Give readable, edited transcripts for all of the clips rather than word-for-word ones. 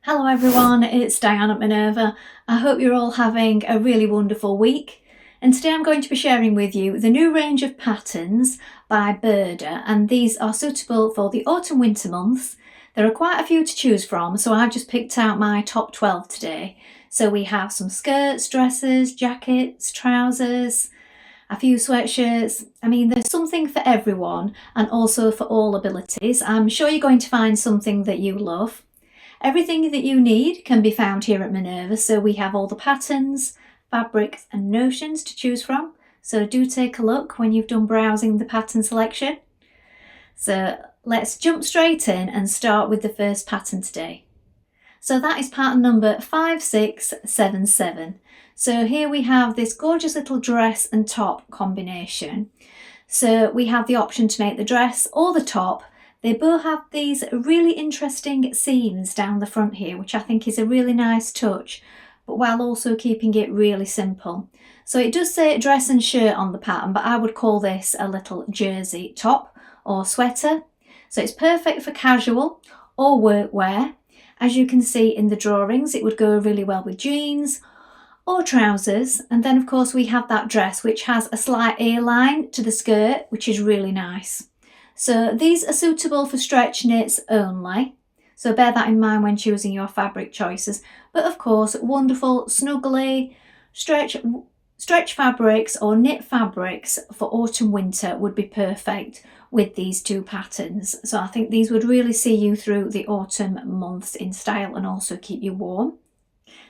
Hello everyone, it's Dianne at Minerva. I hope you're all having a really wonderful week. And today I'm going to be sharing with you the new range of patterns by Burda, and these are suitable for the autumn-winter months. There are quite a few to choose from, so I've just picked out my top 12 today. So we have some skirts, dresses, jackets, trousers, a few sweatshirts. I mean, there's something for everyone and also for all abilities. I'm sure you're going to find something that you love. Everything that you need can be found here at Minerva, so we have all the patterns, fabrics and notions to choose from. So do take a look when you've done browsing the pattern selection. So let's jump straight in and start with the first pattern today. So that is pattern number 5677. So here we have this gorgeous little dress and top combination. So we have the option to make the dress or the top. They both have these really interesting seams down the front here, which I think is a really nice touch, but while also keeping it really simple. So it does say dress and shirt on the pattern, but I would call this a little jersey top or sweater. So it's perfect for casual or workwear. As you can see in the drawings, it would go really well with jeans or trousers. And then of course we have that dress, which has a slight A-line to the skirt, which is really nice. So these are suitable for stretch knits only, so bear that in mind when choosing your fabric choices. But of course, wonderful snuggly stretch fabrics or knit fabrics for autumn winter would be perfect with these two patterns. So I think these would really see you through the autumn months in style and also keep you warm.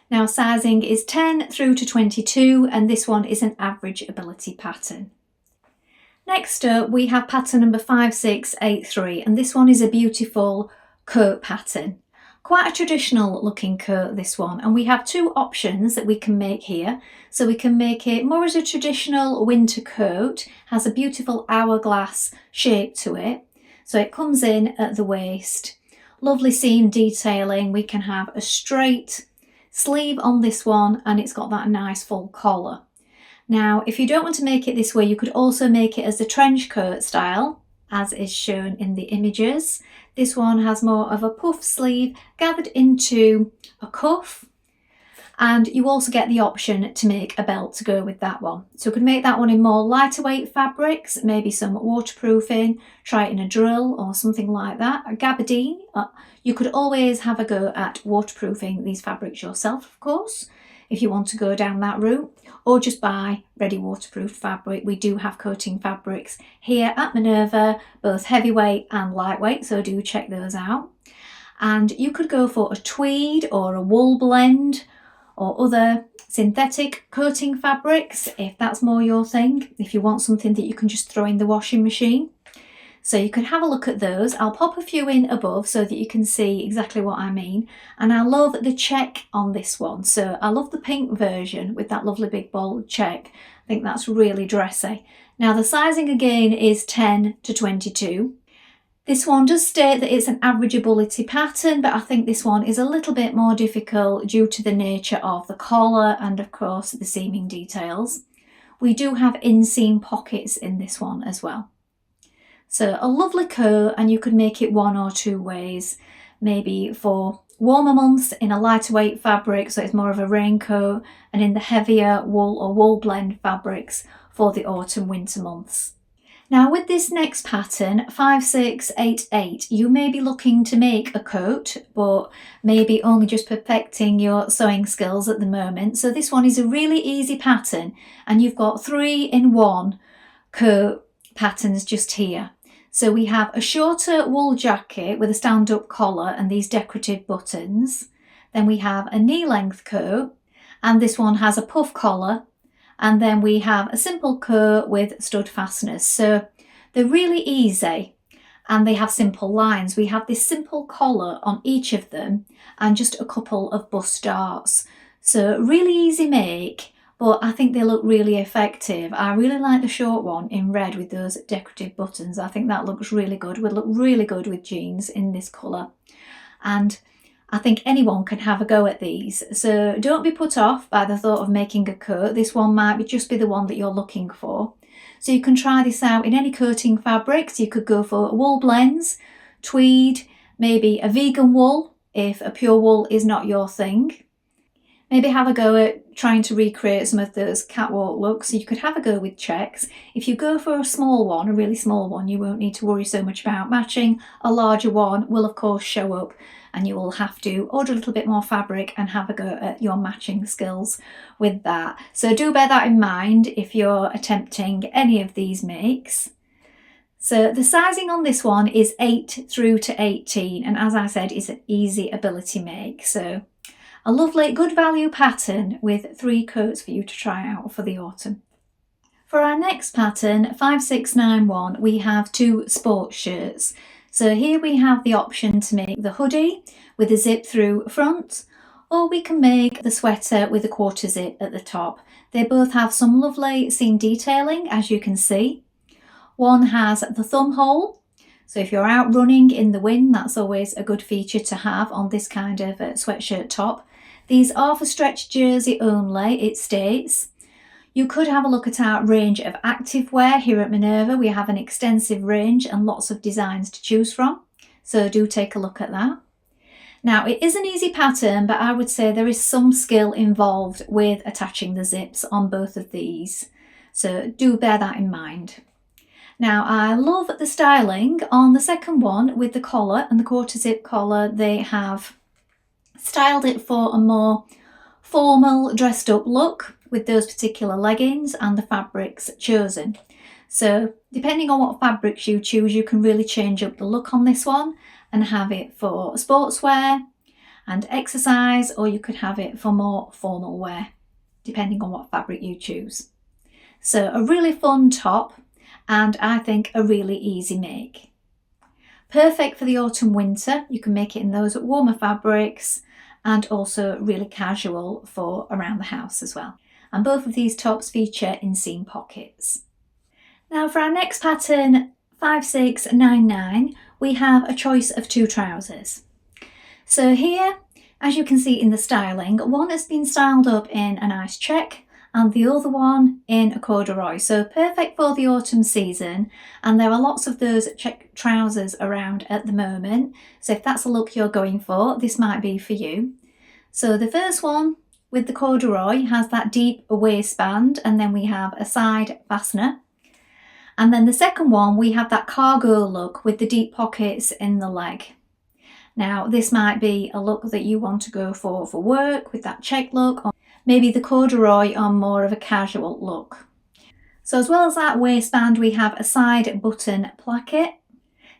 Now sizing is 10 through to 22, and this one is an average ability pattern. Next up we have pattern number 5683, and this one is a beautiful coat pattern. Quite a traditional looking coat, this one, and we have two options that we can make here. So we can make it more as a traditional winter coat, has a beautiful hourglass shape to it. So it comes in at the waist, lovely seam detailing. We can have a straight sleeve on this one, and it's got that nice full collar. Now, if you don't want to make it this way, you could also make it as the trench coat style, as is shown in the images. This one has more of a puff sleeve gathered into a cuff, and you also get the option to make a belt to go with that one. So you could make that one in more lighter weight fabrics, maybe some waterproofing, try it in a drill or something like that, a gabardine. You could always have a go at waterproofing these fabrics yourself, of course, if you want to go down that route, or just buy ready waterproof fabric. We do have coating fabrics here at Minerva, both heavyweight and lightweight, so do check those out. And you could go for a tweed or a wool blend or other synthetic coating fabrics if that's more your thing, if you want something that you can just throw in the washing machine. So you can have a look at those. I'll pop a few in above so that you can see exactly what I mean. And I love the check on this one. So I love the pink version with that lovely big bold check. I think that's really dressy. Now the sizing again is 10 to 22. This one does state that it's an average ability pattern, but I think this one is a little bit more difficult due to the nature of the collar and of course the seaming details. We do have inseam pockets in this one as well. So a lovely coat, and you could make it one or two ways, maybe for warmer months in a lighter weight fabric, so it's more of a raincoat, and in the heavier wool or wool blend fabrics for the autumn winter months. Now with this next pattern, 5688, you may be looking to make a coat, but maybe only just perfecting your sewing skills at the moment. So this one is a really easy pattern, and you've got 3-in-1 coat patterns just here. So we have a shorter wool jacket with a stand-up collar and these decorative buttons. Then we have a knee-length coat, and this one has a puff collar. And then we have a simple coat with stud fasteners. So they're really easy and they have simple lines. We have this simple collar on each of them and just a couple of bust darts. So really easy make, but I think they look really effective. I really like the short one in red with those decorative buttons. I think that looks really good. Would look really good with jeans in this colour. And I think anyone can have a go at these. So don't be put off by the thought of making a coat. This one might just be the one that you're looking for. So you can try this out in any coating fabrics. You could go for wool blends, tweed, maybe a vegan wool if a pure wool is not your thing. Maybe have a go at trying to recreate some of those catwalk looks. So you could have a go with checks. If you go for a small one, a really small one, you won't need to worry so much about matching. A larger one will of course show up and you will have to order a little bit more fabric and have a go at your matching skills with that. So do bear that in mind if you're attempting any of these makes. So the sizing on this one is 8 through to 18, and as I said, it's an easy ability make. So a lovely good value pattern with 3 coats for you to try out for the autumn. For our next pattern, 5691, we have 2 sports shirts. So here we have the option to make the hoodie with a zip through front, or we can make the sweater with a quarter zip at the top. They both have some lovely seam detailing, as you can see. One has the thumb hole, so if you're out running in the wind, that's always a good feature to have on this kind of sweatshirt top. These are for stretch jersey only, it states. You could have a look at our range of activewear here at Minerva. We have an extensive range and lots of designs to choose from, so do take a look at that. Now, it is an easy pattern, but I would say there is some skill involved with attaching the zips on both of these, so do bear that in mind. Now, I love the styling on the second one with the collar and the quarter zip collar. They have styled it for a more formal dressed up look with those particular leggings and the fabrics chosen. So depending on what fabrics you choose, you can really change up the look on this one and have it for sportswear and exercise, or you could have it for more formal wear, depending on what fabric you choose. So a really fun top, and I think a really easy make. Perfect for the autumn winter. You can make it in those warmer fabrics, and also really casual for around the house as well. And both of these tops feature inseam pockets. Now for our next pattern, 5699, we have a choice of 2 trousers. So here, as you can see in the styling, one has been styled up in a nice check and the other one in a corduroy. So perfect for the autumn season, and there are lots of those check trousers around at the moment. So if that's a look you're going for, this might be for you. So the first one with the corduroy has that deep waistband, and then we have a side fastener. And then the second one, we have that cargo look with the deep pockets in the leg. Now this might be a look that you want to go for work with that check look, or maybe the corduroy on more of a casual look. So as well as that waistband, we have a side button placket.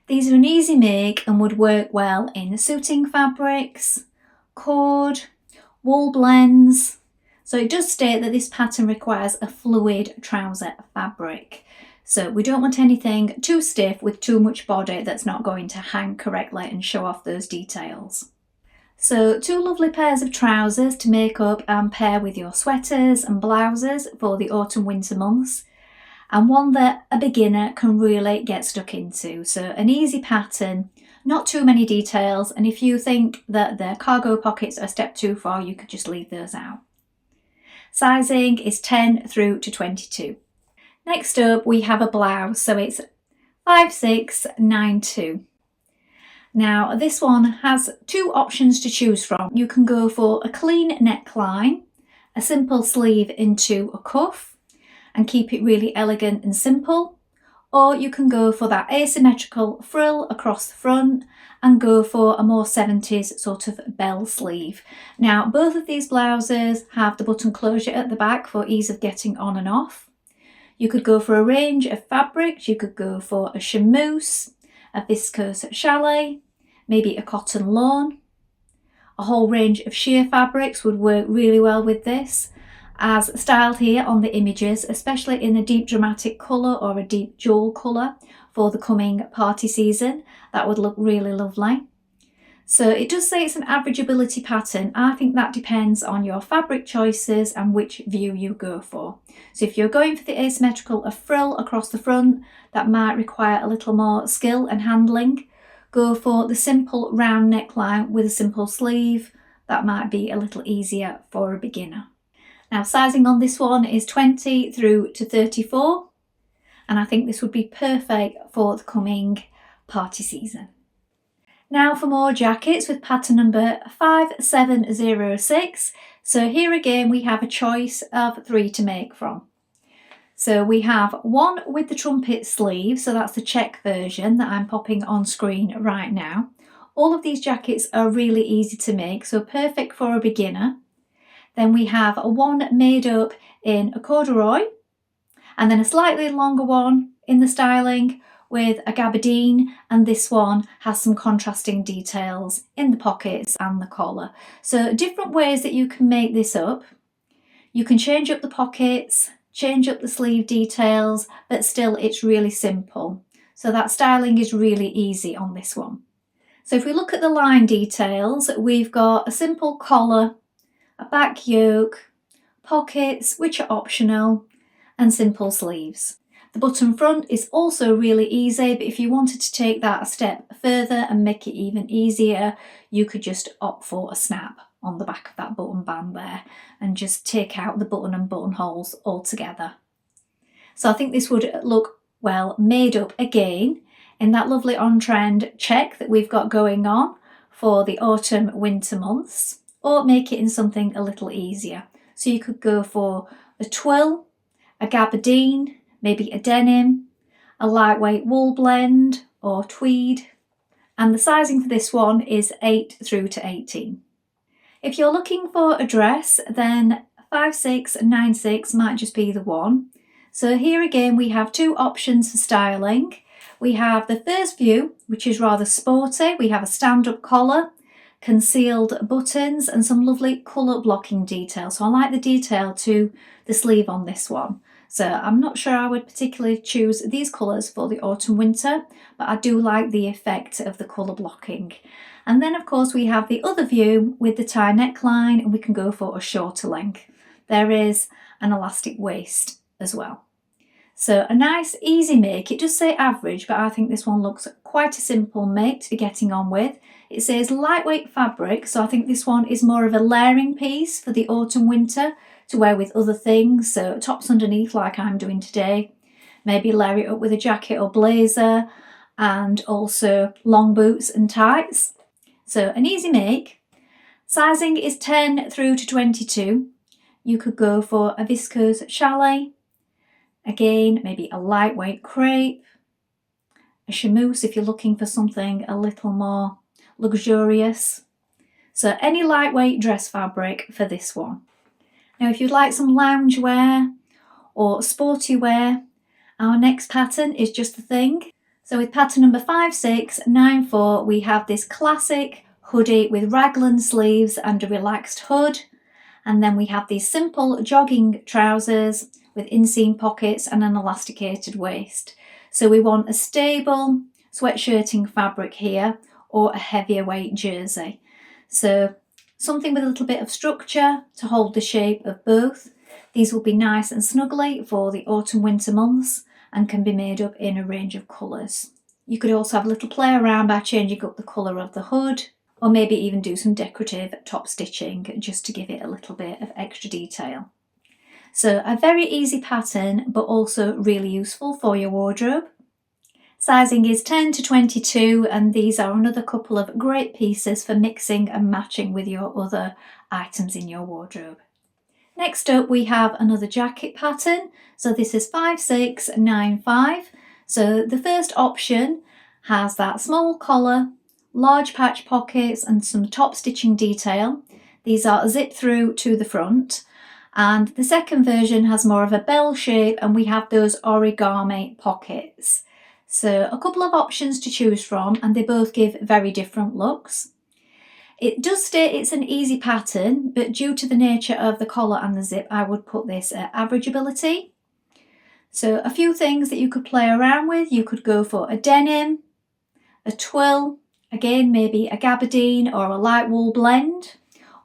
These are an easy make and would work well in suiting fabrics, cord, wool blends. So it does state that this pattern requires a fluid trouser fabric. So we don't want anything too stiff with too much body that's not going to hang correctly and show off those details. So 2 lovely pairs of trousers to make up and pair with your sweaters and blouses for the autumn winter months, and one that a beginner can really get stuck into. So an easy pattern, not too many details, and if you think that the cargo pockets are a step too far, you could just leave those out. Sizing is 10 through to 22. Next up we have a blouse, so it's 5692. Now this one has 2 options to choose from. You can go for a clean neckline, a simple sleeve into a cuff and keep it really elegant and simple, or you can go for that asymmetrical frill across the front and go for a more 70s sort of bell sleeve. Now both of these blouses have the button closure at the back for ease of getting on and off. You could go for a range of fabrics. You could go for a chamoose, a viscose chalet, maybe a cotton lawn. A whole range of sheer fabrics would work really well with this, as styled here on the images, especially in a deep dramatic colour or a deep jewel colour for the coming party season. That would look really lovely. So it does say it's an average ability pattern. I think that depends on your fabric choices and which view you go for. So if you're going for the asymmetrical, a frill across the front, that might require a little more skill and handling. Go for the simple round neckline with a simple sleeve. That might be a little easier for a beginner. Now sizing on this one is 20 through to 34, and I think this would be perfect for the coming party season. Now for more jackets with pattern number 5706. So here again we have a choice of 3 to make from. So we have one with the trumpet sleeve, so that's the check version that I'm popping on screen right now. All of these jackets are really easy to make, so perfect for a beginner. Then we have a one made up in a corduroy, and then a slightly longer one in the styling with a gabardine, and this one has some contrasting details in the pockets and the collar. So different ways that you can make this up. You can change up the pockets, change up the sleeve details, but still it's really simple. So that styling is really easy on this one. So if we look at the line details, we've got a simple collar, a back yoke, pockets which are optional, and simple sleeves. The button front is also really easy, but if you wanted to take that a step further and make it even easier, you could just opt for a snap on the back of that button band there and just take out the button and buttonholes altogether. So I think this would look well made up again in that lovely on-trend check that we've got going on for the autumn winter months, or make it in something a little easier. So you could go for a twill, a gabardine, maybe a denim, a lightweight wool blend or tweed, and the sizing for this one is 8 through to 18. If you're looking for a dress, then 5696 might just be the one. So here again we have 2 options for styling. We have the first view, which is rather sporty. We have a stand-up collar, concealed buttons, and some lovely colour blocking detail. So I like the detail to the sleeve on this one. So I'm not sure I would particularly choose these colours for the autumn winter, but I do like the effect of the colour blocking. And then of course we have the other view with the tie neckline, and we can go for a shorter length. There is an elastic waist as well. So a nice easy make. It does say average, but I think this one looks quite a simple make to be getting on with. It says lightweight fabric, so I think this one is more of a layering piece for the autumn winter to wear with other things. So tops underneath like I'm doing today. Maybe layer it up with a jacket or blazer, and also long boots and tights. So an easy make. Sizing is 10 through to 22. You could go for a viscose chalet. Again, maybe a lightweight crepe, a chamoose if you're looking for something a little more luxurious. So any lightweight dress fabric for this one. Now if you'd like some loungewear or sporty wear, our next pattern is just the thing. So with pattern number 5694, we have this classic hoodie with raglan sleeves and a relaxed hood. And then we have these simple jogging trousers with inseam pockets and an elasticated waist. So we want a stable sweatshirting fabric here, or a heavier weight jersey. So something with a little bit of structure to hold the shape of both. These will be nice and snuggly for the autumn winter months and can be made up in a range of colours. You could also have a little play around by changing up the colour of the hood, or maybe even do some decorative top stitching just to give it a little bit of extra detail. So a very easy pattern, but also really useful for your wardrobe. Sizing is 10 to 22, and these are another couple of great pieces for mixing and matching with your other items in your wardrobe. Next up we have another jacket pattern. So this is 5695. So the first option has that small collar, large patch pockets and some top stitching detail. These are zipped through to the front. And the second version has more of a bell shape, and we have those origami pockets. So a couple of options to choose from, and they both give very different looks. It does state it's an easy pattern, but due to the nature of the collar and the zip, I would put this at average ability. So a few things that you could play around with. You could go for a denim, a twill, again maybe a gabardine or a light wool blend,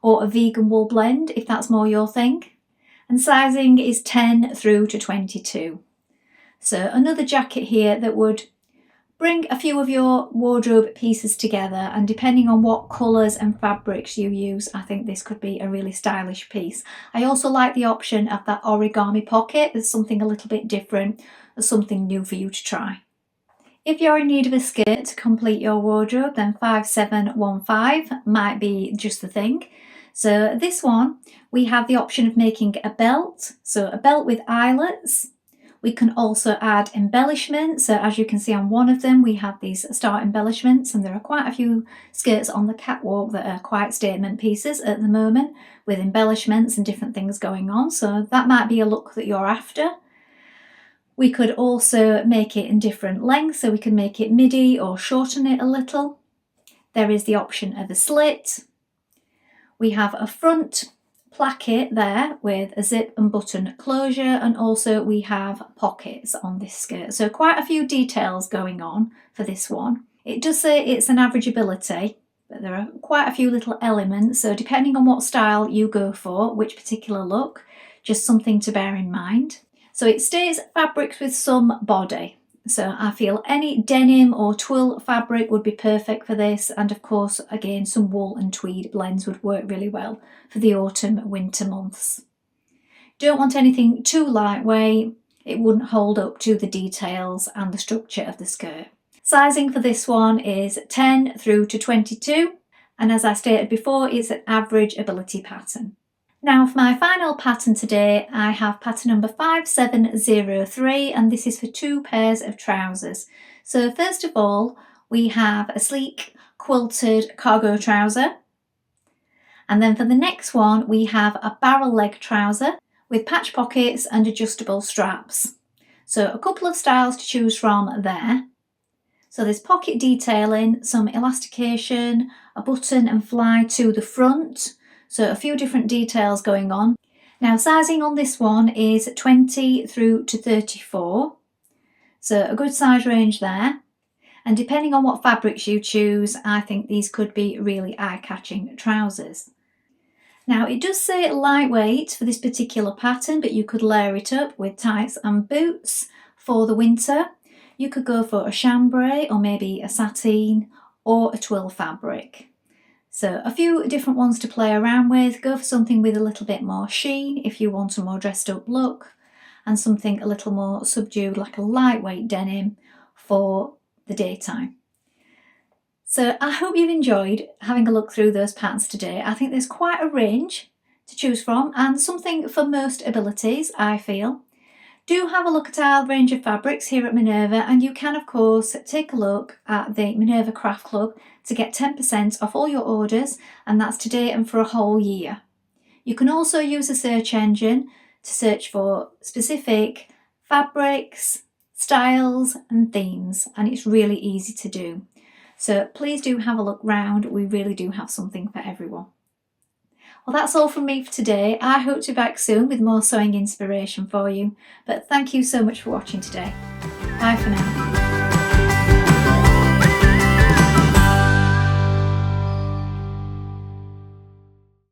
or a vegan wool blend if that's more your thing. And sizing is 10 through to 22. So another jacket here that would bring a few of your wardrobe pieces together, and depending on what colours and fabrics you use, I think this could be a really stylish piece. I also like the option of that origami pocket. There's something a little bit different, or something new for you to try. If you're in need of a skirt to complete your wardrobe, then 5715 might be just the thing. So this one, we have the option of making a belt, so a belt with eyelets. We can also add embellishments. So as you can see on one of them, we have these star embellishments, and there are quite a few skirts on the catwalk that are quite statement pieces at the moment with embellishments and different things going on. So that might be a look that you're after. We could also make it in different lengths, so we can make it midi or shorten it a little. There is the option of a slit. We have a front placket there with a zip and button closure, and also we have pockets on this skirt. So quite a few details going on for this one. It does say it's an average ability, but there are quite a few little elements, so depending on what style you go for, which particular look, just something to bear in mind. So it states fabrics with some body. So I feel any denim or twill fabric would be perfect for this, and of course again some wool and tweed blends would work really well for the autumn winter months. Don't want anything too lightweight, it wouldn't hold up to the details and the structure of the skirt. Sizing for this one is 10 through to 22, and as I stated before, it's an average ability pattern. Now for my final pattern today, I have pattern number 5703, and this is for 2 pairs of trousers. So first of all, we have a sleek quilted cargo trouser. And then for the next one, we have a barrel leg trouser with patch pockets and adjustable straps. So a couple of styles to choose from there. So there's pocket detailing, some elastication, a button and fly to the front. So a few different details going on. Now sizing on this one is 20 through to 34. So a good size range there. And depending on what fabrics you choose, I think these could be really eye-catching trousers. Now it does say lightweight for this particular pattern, but you could layer it up with tights and boots for the winter. You could go for a chambray or maybe a sateen or a twill fabric. So a few different ones to play around with. Go for something with a little bit more sheen if you want a more dressed up look, and something a little more subdued like a lightweight denim for the daytime. So I hope you've enjoyed having a look through those patterns today. I think there's quite a range to choose from and something for most abilities, I feel. Do have a look at our range of fabrics here at Minerva, and you can of course take a look at the Minerva Craft Club to get 10% off all your orders, and that's today and for a whole year. You can also use a search engine to search for specific fabrics, styles and themes, and it's really easy to do. So please do have a look round, we really do have something for everyone. Well, that's all from me for today. I hope to be back soon with more sewing inspiration for you, but thank you so much for watching today. Bye for now.